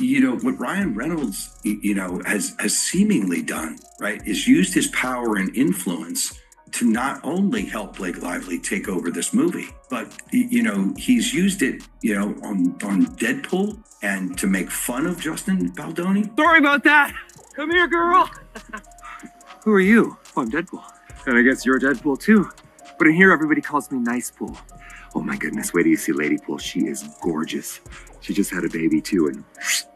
What Ryan Reynolds, has seemingly done, right, is used his power and influence to not only help Blake Lively take over this movie, but he's used it, on Deadpool and to make fun of Justin Baldoni. Sorry about that. Come here, girl. Who are you? Oh, I'm Deadpool. And I guess you're Deadpool too. But in here, everybody calls me Nice Pool. Oh my goodness, wait till you see Lady Pool. She is gorgeous. She just had a baby too, and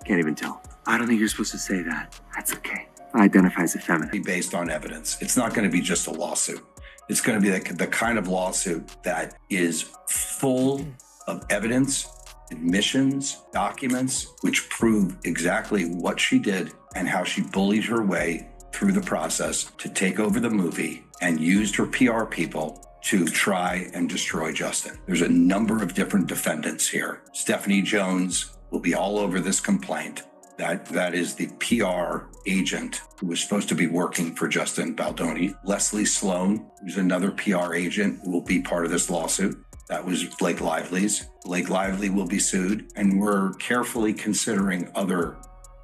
can't even tell. I don't think you're supposed to say that. That's okay. I identify as a feminine. Based on evidence. It's not going to be just a lawsuit. It's going to be the kind of lawsuit that is full of evidence, admissions, documents, which prove exactly what she did and how she bullied her way through the process to take over the movie and used her PR people to try and destroy Justin. There's a number of different defendants here. Stephanie Jones will be all over this complaint. That is the PR agent who was supposed to be working for Justin Baldoni. Leslie Sloan, who's another PR agent, who will be part of this lawsuit. That was Blake Lively's. Blake Lively will be sued, and we're carefully considering other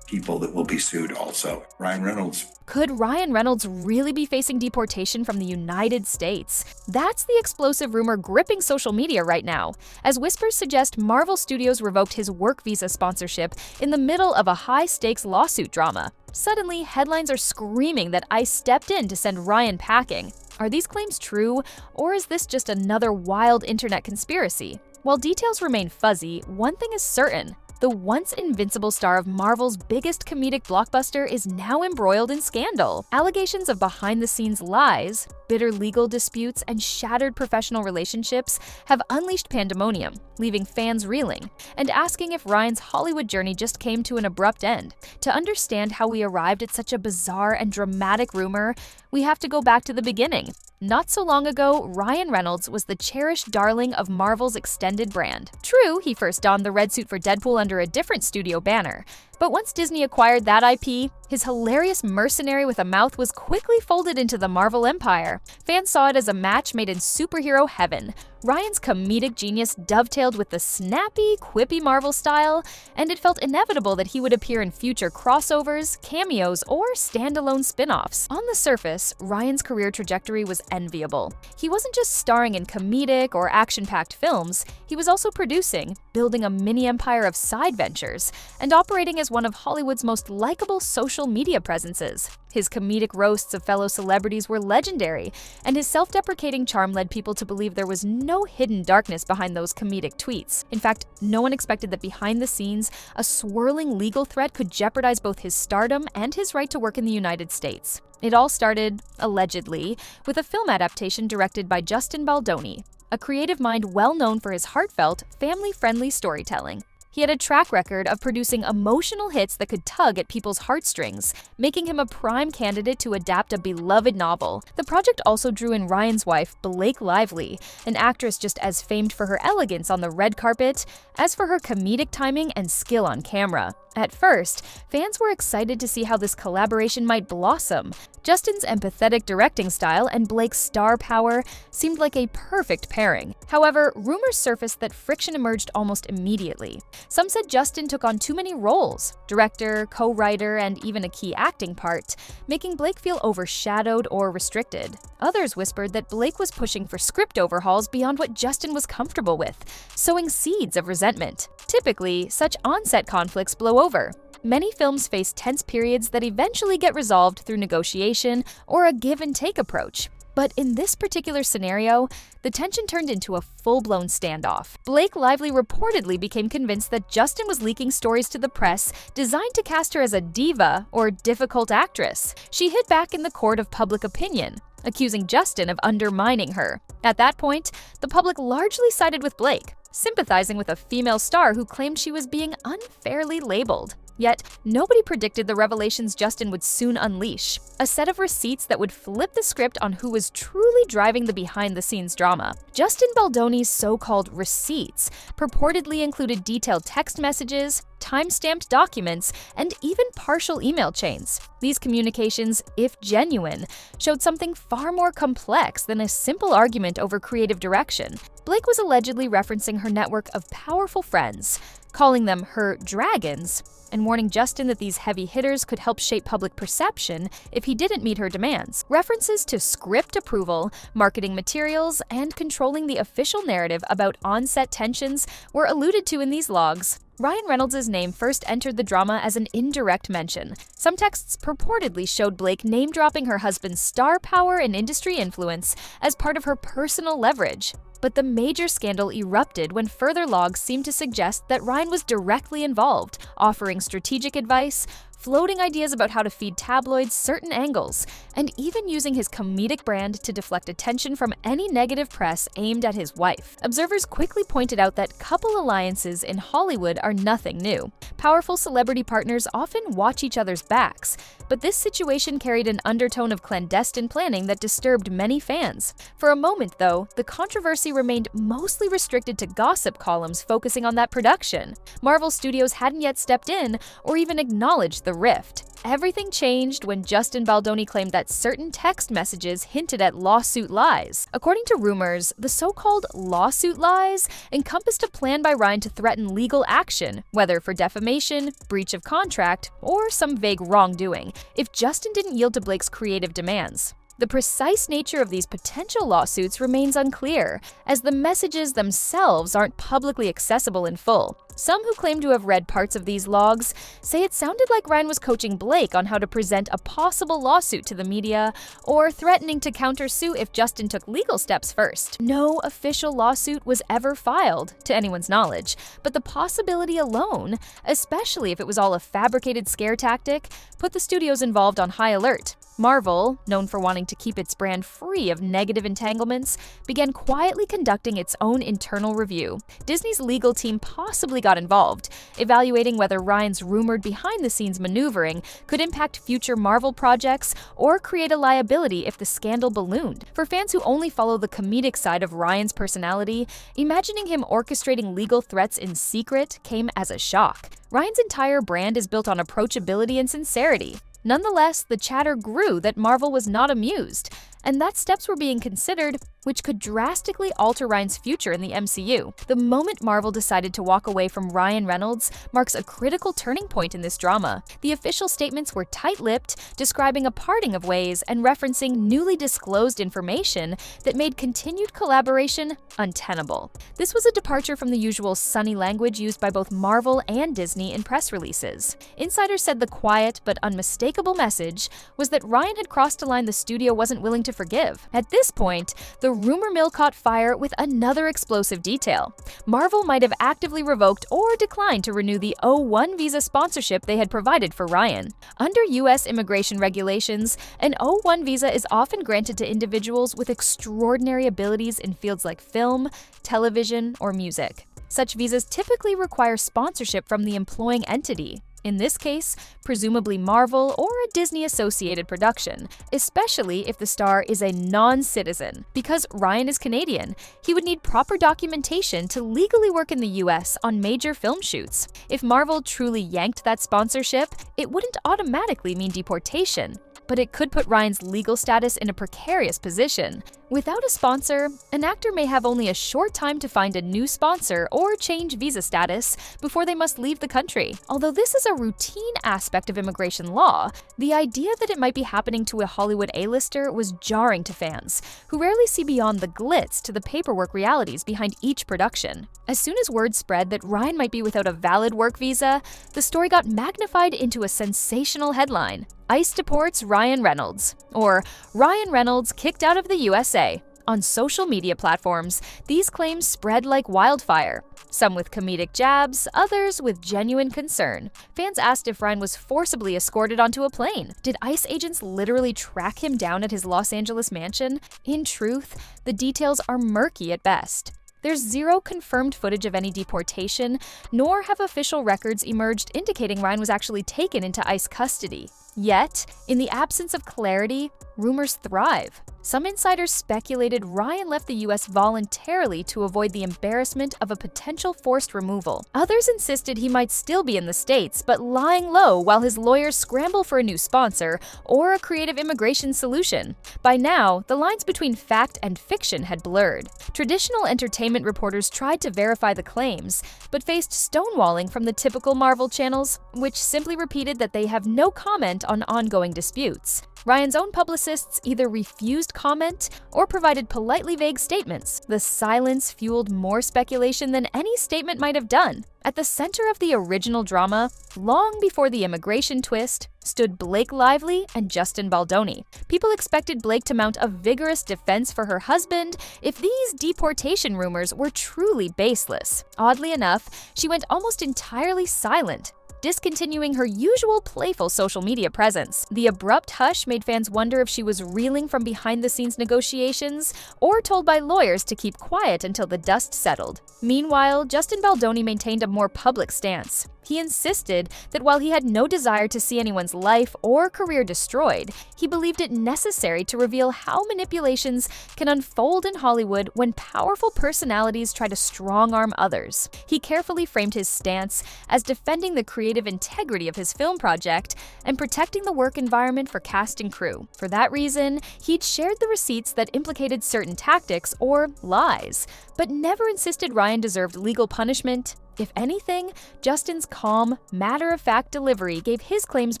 people that will be sued also. Ryan Reynolds. Could Ryan Reynolds really be facing deportation from the United States? That's the explosive rumor gripping social media right now, as whispers suggest Marvel Studios revoked his work visa sponsorship in the middle of a high-stakes lawsuit drama. Suddenly, headlines are screaming that ICE stepped in to send Ryan packing. Are these claims true, or is this just another wild internet conspiracy? While details remain fuzzy, one thing is certain. The once invincible star of Marvel's biggest comedic blockbuster is now embroiled in scandal. Allegations of behind-the-scenes lies, bitter legal disputes, and shattered professional relationships have unleashed pandemonium, leaving fans reeling and asking if Ryan's Hollywood journey just came to an abrupt end. To understand how we arrived at such a bizarre and dramatic rumor, we have to go back to the beginning. Not so long ago, Ryan Reynolds was the cherished darling of Marvel's extended brand. True, he first donned the red suit for Deadpool under a different studio banner, but once Disney acquired that IP, his hilarious mercenary with a mouth was quickly folded into the Marvel empire. Fans saw it as a match made in superhero heaven. Ryan's comedic genius dovetailed with the snappy, quippy Marvel style, and it felt inevitable that he would appear in future crossovers, cameos, or standalone spin-offs. On the surface, Ryan's career trajectory was enviable. He wasn't just starring in comedic or action-packed films, he was also producing, building a mini-empire of side ventures, and operating as one of Hollywood's most likable social media presences. His comedic roasts of fellow celebrities were legendary, and his self-deprecating charm led people to believe there was no hidden darkness behind those comedic tweets. In fact, no one expected that behind the scenes, a swirling legal threat could jeopardize both his stardom and his right to work in the United States. It all started, allegedly, with a film adaptation directed by Justin Baldoni, a creative mind well known for his heartfelt, family-friendly storytelling. He had a track record of producing emotional hits that could tug at people's heartstrings, making him a prime candidate to adapt a beloved novel. The project also drew in Ryan's wife, Blake Lively, an actress just as famed for her elegance on the red carpet as for her comedic timing and skill on camera. At first, fans were excited to see how this collaboration might blossom. Justin's empathetic directing style and Blake's star power seemed like a perfect pairing. However, rumors surfaced that friction emerged almost immediately. Some said Justin took on too many roles, director, co-writer, and even a key acting part, making Blake feel overshadowed or restricted. Others whispered that Blake was pushing for script overhauls beyond what Justin was comfortable with, sowing seeds of resentment. Typically, such on-set conflicts blow over. Many films face tense periods that eventually get resolved through negotiation or a give-and-take approach. But in this particular scenario, the tension turned into a full-blown standoff. Blake Lively reportedly became convinced that Justin was leaking stories to the press designed to cast her as a diva or difficult actress. She hit back in the court of public opinion, accusing Justin of undermining her. At that point, the public largely sided with Blake, sympathizing with a female star who claimed she was being unfairly labeled. Yet, nobody predicted the revelations Justin would soon unleash, a set of receipts that would flip the script on who was truly driving the behind-the-scenes drama. Justin Baldoni's so-called receipts purportedly included detailed text messages, time-stamped documents, and even partial email chains. These communications, if genuine, showed something far more complex than a simple argument over creative direction. Blake was allegedly referencing her network of powerful friends, calling them her dragons, and warning Justin that these heavy hitters could help shape public perception if he didn't meet her demands. References to script approval, marketing materials, and controlling the official narrative about on-set tensions were alluded to in these logs. Ryan Reynolds' name first entered the drama as an indirect mention. Some texts purportedly showed Blake name-dropping her husband's star power and industry influence as part of her personal leverage. But the major scandal erupted when further logs seemed to suggest that Ryan was directly involved, offering strategic advice, floating ideas about how to feed tabloids certain angles, and even using his comedic brand to deflect attention from any negative press aimed at his wife. Observers quickly pointed out that couple alliances in Hollywood are nothing new. Powerful celebrity partners often watch each other's backs, but this situation carried an undertone of clandestine planning that disturbed many fans. For a moment, though, the controversy remained mostly restricted to gossip columns focusing on that production. Marvel Studios hadn't yet stepped in or even acknowledged the rift. Everything changed when Justin Baldoni claimed that certain text messages hinted at lawsuit lies. According to rumors, the so-called lawsuit lies encompassed a plan by Ryan to threaten legal action, whether for defamation, breach of contract, or some vague wrongdoing, if Justin didn't yield to Blake's creative demands. The precise nature of these potential lawsuits remains unclear, as the messages themselves aren't publicly accessible in full. Some who claim to have read parts of these logs say it sounded like Ryan was coaching Blake on how to present a possible lawsuit to the media, or threatening to countersue if Justin took legal steps first. No official lawsuit was ever filed, to anyone's knowledge, but the possibility alone, especially if it was all a fabricated scare tactic, put the studios involved on high alert. Marvel, known for wanting to keep its brand free of negative entanglements, began quietly conducting its own internal review. Disney's legal team possibly got involved, evaluating whether Ryan's rumored behind-the-scenes maneuvering could impact future Marvel projects or create a liability if the scandal ballooned. For fans who only follow the comedic side of Ryan's personality, imagining him orchestrating legal threats in secret came as a shock. Ryan's entire brand is built on approachability and sincerity. Nonetheless, the chatter grew that Marvel was not amused, and that steps were being considered which could drastically alter Ryan's future in the MCU. The moment Marvel decided to walk away from Ryan Reynolds marks a critical turning point in this drama. The official statements were tight-lipped, describing a parting of ways and referencing newly disclosed information that made continued collaboration untenable. This was a departure from the usual sunny language used by both Marvel and Disney in press releases. Insiders said the quiet but unmistakable message was that Ryan had crossed a line the studio wasn't willing to forgive. At this point, the rumor mill caught fire with another explosive detail. Marvel might have actively revoked or declined to renew the O1 visa sponsorship they had provided for Ryan. Under U.S. immigration regulations, an O1 visa is often granted to individuals with extraordinary abilities in fields like film, television, or music. Such visas typically require sponsorship from the employing entity. In this case, presumably Marvel or a Disney-associated production, especially if the star is a non-citizen. Because Ryan is Canadian, he would need proper documentation to legally work in the US on major film shoots. If Marvel truly yanked that sponsorship, it wouldn't automatically mean deportation, but it could put Ryan's legal status in a precarious position. Without a sponsor, an actor may have only a short time to find a new sponsor or change visa status before they must leave the country. Although this is a routine aspect of immigration law, the idea that it might be happening to a Hollywood A-lister was jarring to fans, who rarely see beyond the glitz to the paperwork realities behind each production. As soon as word spread that Ryan might be without a valid work visa, the story got magnified into a sensational headline: ICE deports Ryan Reynolds, or Ryan Reynolds kicked out of the USA. On social media platforms, these claims spread like wildfire, some with comedic jabs, others with genuine concern. Fans asked if Ryan was forcibly escorted onto a plane. Did ICE agents literally track him down at his Los Angeles mansion? In truth, the details are murky at best. There's zero confirmed footage of any deportation, nor have official records emerged indicating Ryan was actually taken into ICE custody. Yet, in the absence of clarity, rumors thrive. Some insiders speculated Ryan left the US voluntarily to avoid the embarrassment of a potential forced removal. Others insisted he might still be in the States, but lying low while his lawyers scramble for a new sponsor or a creative immigration solution. By now, the lines between fact and fiction had blurred. Traditional entertainment reporters tried to verify the claims, but faced stonewalling from the typical Marvel channels, which simply repeated that they have no comment on ongoing disputes. Ryan's own publicists either refused comment or provided politely vague statements. The silence fueled more speculation than any statement might have done. At the center of the original drama, long before the immigration twist, stood Blake Lively and Justin Baldoni. People expected Blake to mount a vigorous defense for her husband if these deportation rumors were truly baseless. Oddly enough, she went almost entirely silent, discontinuing her usual playful social media presence. The abrupt hush made fans wonder if she was reeling from behind-the-scenes negotiations or told by lawyers to keep quiet until the dust settled. Meanwhile, Justin Baldoni maintained a more public stance. He insisted that while he had no desire to see anyone's life or career destroyed, he believed it necessary to reveal how manipulations can unfold in Hollywood when powerful personalities try to strong-arm others. He carefully framed his stance as defending the creative integrity of his film project and protecting the work environment for cast and crew. For that reason, he'd shared the receipts that implicated certain tactics or lies, but never insisted Ryan deserved legal punishment. If anything, Justin's calm, matter-of-fact delivery gave his claims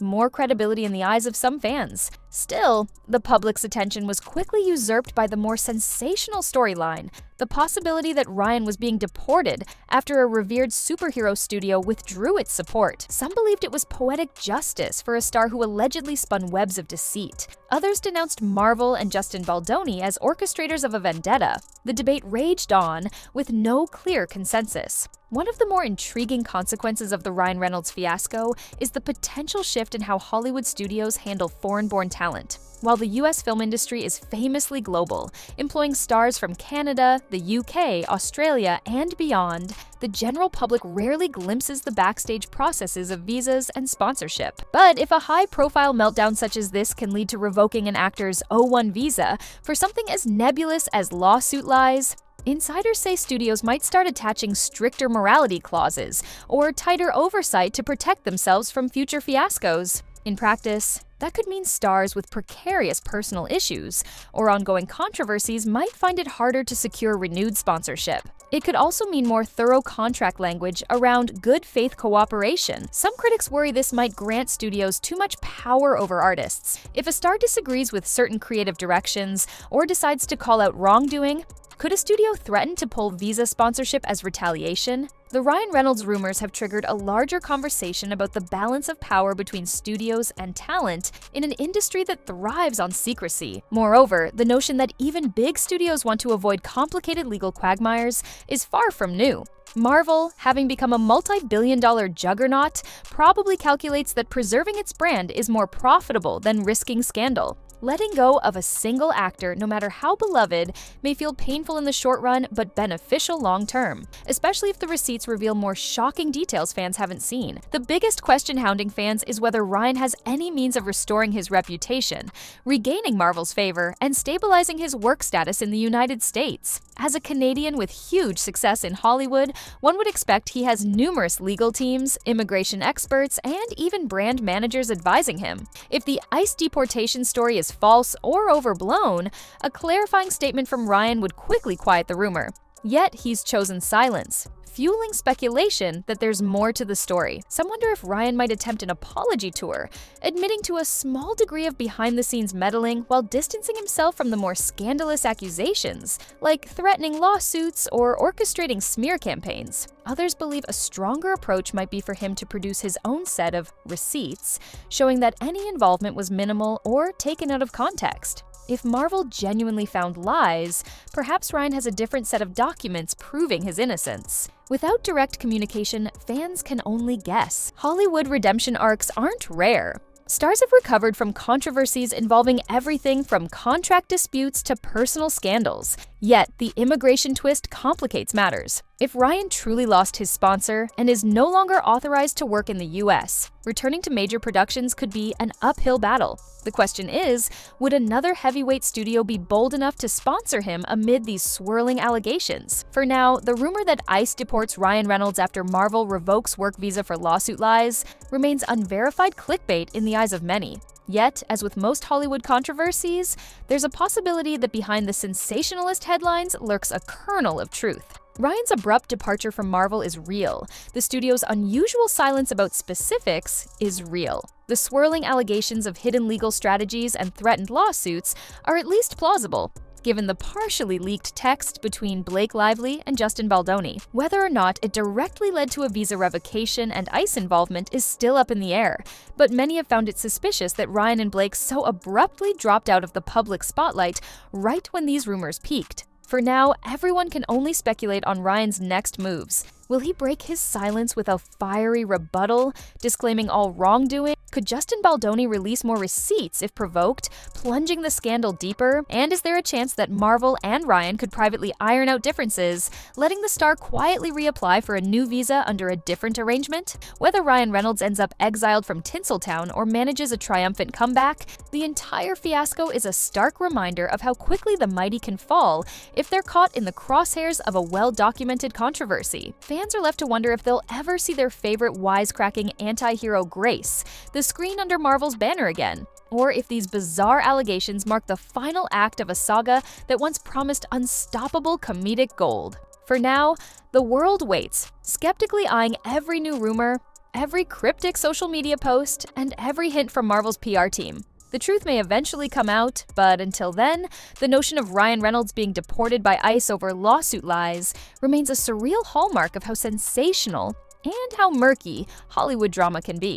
more credibility in the eyes of some fans. Still, the public's attention was quickly usurped by the more sensational storyline, the possibility that Ryan was being deported after a revered superhero studio withdrew its support. Some believed it was poetic justice for a star who allegedly spun webs of deceit. Others denounced Marvel and Justin Baldoni as orchestrators of a vendetta. The debate raged on, with no clear consensus. One of the more intriguing consequences of the Ryan Reynolds fiasco is the potential shift in how Hollywood studios handle foreign-born talent. While the US film industry is famously global, employing stars from Canada, the UK, Australia, and beyond, the general public rarely glimpses the backstage processes of visas and sponsorship. But if a high-profile meltdown such as this can lead to revoking an actor's O1 visa for something as nebulous as lawsuit lies, insiders say studios might start attaching stricter morality clauses or tighter oversight to protect themselves from future fiascos. In practice, that could mean stars with precarious personal issues or ongoing controversies might find it harder to secure renewed sponsorship. It could also mean more thorough contract language around good faith cooperation. Some critics worry this might grant studios too much power over artists. If a star disagrees with certain creative directions or decides to call out wrongdoing, could a studio threaten to pull visa sponsorship as retaliation? The Ryan Reynolds rumors have triggered a larger conversation about the balance of power between studios and talent in an industry that thrives on secrecy. Moreover, the notion that even big studios want to avoid complicated legal quagmires is far from new. Marvel, having become a multi-billion-dollar juggernaut, probably calculates that preserving its brand is more profitable than risking scandal. Letting go of a single actor, no matter how beloved, may feel painful in the short run but beneficial long-term, especially if the receipts reveal more shocking details fans haven't seen. The biggest question hounding fans is whether Ryan has any means of restoring his reputation, regaining Marvel's favor, and stabilizing his work status in the United States. As a Canadian with huge success in Hollywood, one would expect he has numerous legal teams, immigration experts, and even brand managers advising him. If the ICE deportation story is false or overblown, a clarifying statement from Ryan would quickly quiet the rumor. Yet he's chosen silence, fueling speculation that there's more to the story. Some wonder if Ryan might attempt an apology tour, admitting to a small degree of behind-the-scenes meddling while distancing himself from the more scandalous accusations, like threatening lawsuits or orchestrating smear campaigns. Others believe a stronger approach might be for him to produce his own set of receipts, showing that any involvement was minimal or taken out of context. If Marvel genuinely found lies, perhaps Ryan has a different set of documents proving his innocence. Without direct communication, fans can only guess. Hollywood redemption arcs aren't rare. Stars have recovered from controversies involving everything from contract disputes to personal scandals. Yet, the immigration twist complicates matters. If Ryan truly lost his sponsor and is no longer authorized to work in the US, returning to major productions could be an uphill battle. The question is, would another heavyweight studio be bold enough to sponsor him amid these swirling allegations? For now, the rumor that ICE deports Ryan Reynolds after Marvel revokes work visa for lawsuit lies remains unverified clickbait in the eyes of many. Yet, as with most Hollywood controversies, there's a possibility that behind the sensationalist headlines lurks a kernel of truth. Ryan's abrupt departure from Marvel is real. The studio's unusual silence about specifics is real. The swirling allegations of hidden legal strategies and threatened lawsuits are at least plausible, given the partially leaked text between Blake Lively and Justin Baldoni. Whether or not it directly led to a visa revocation and ICE involvement is still up in the air, but many have found it suspicious that Ryan and Blake so abruptly dropped out of the public spotlight right when these rumors peaked. For now, everyone can only speculate on Ryan's next moves. Will he break his silence with a fiery rebuttal, disclaiming all wrongdoing? Could Justin Baldoni release more receipts if provoked, plunging the scandal deeper? And is there a chance that Marvel and Ryan could privately iron out differences, letting the star quietly reapply for a new visa under a different arrangement? Whether Ryan Reynolds ends up exiled from Tinseltown or manages a triumphant comeback, the entire fiasco is a stark reminder of how quickly the mighty can fall if they're caught in the crosshairs of a well-documented controversy. Fans are left to wonder if they'll ever see their favorite wisecracking anti-hero Grace, the screen under Marvel's banner again, or if these bizarre allegations mark the final act of a saga that once promised unstoppable comedic gold. For now, the world waits, skeptically eyeing every new rumor, every cryptic social media post, and every hint from Marvel's PR team. The truth may eventually come out, but until then, the notion of Ryan Reynolds being deported by ICE over lawsuit lies remains a surreal hallmark of how sensational and how murky Hollywood drama can be.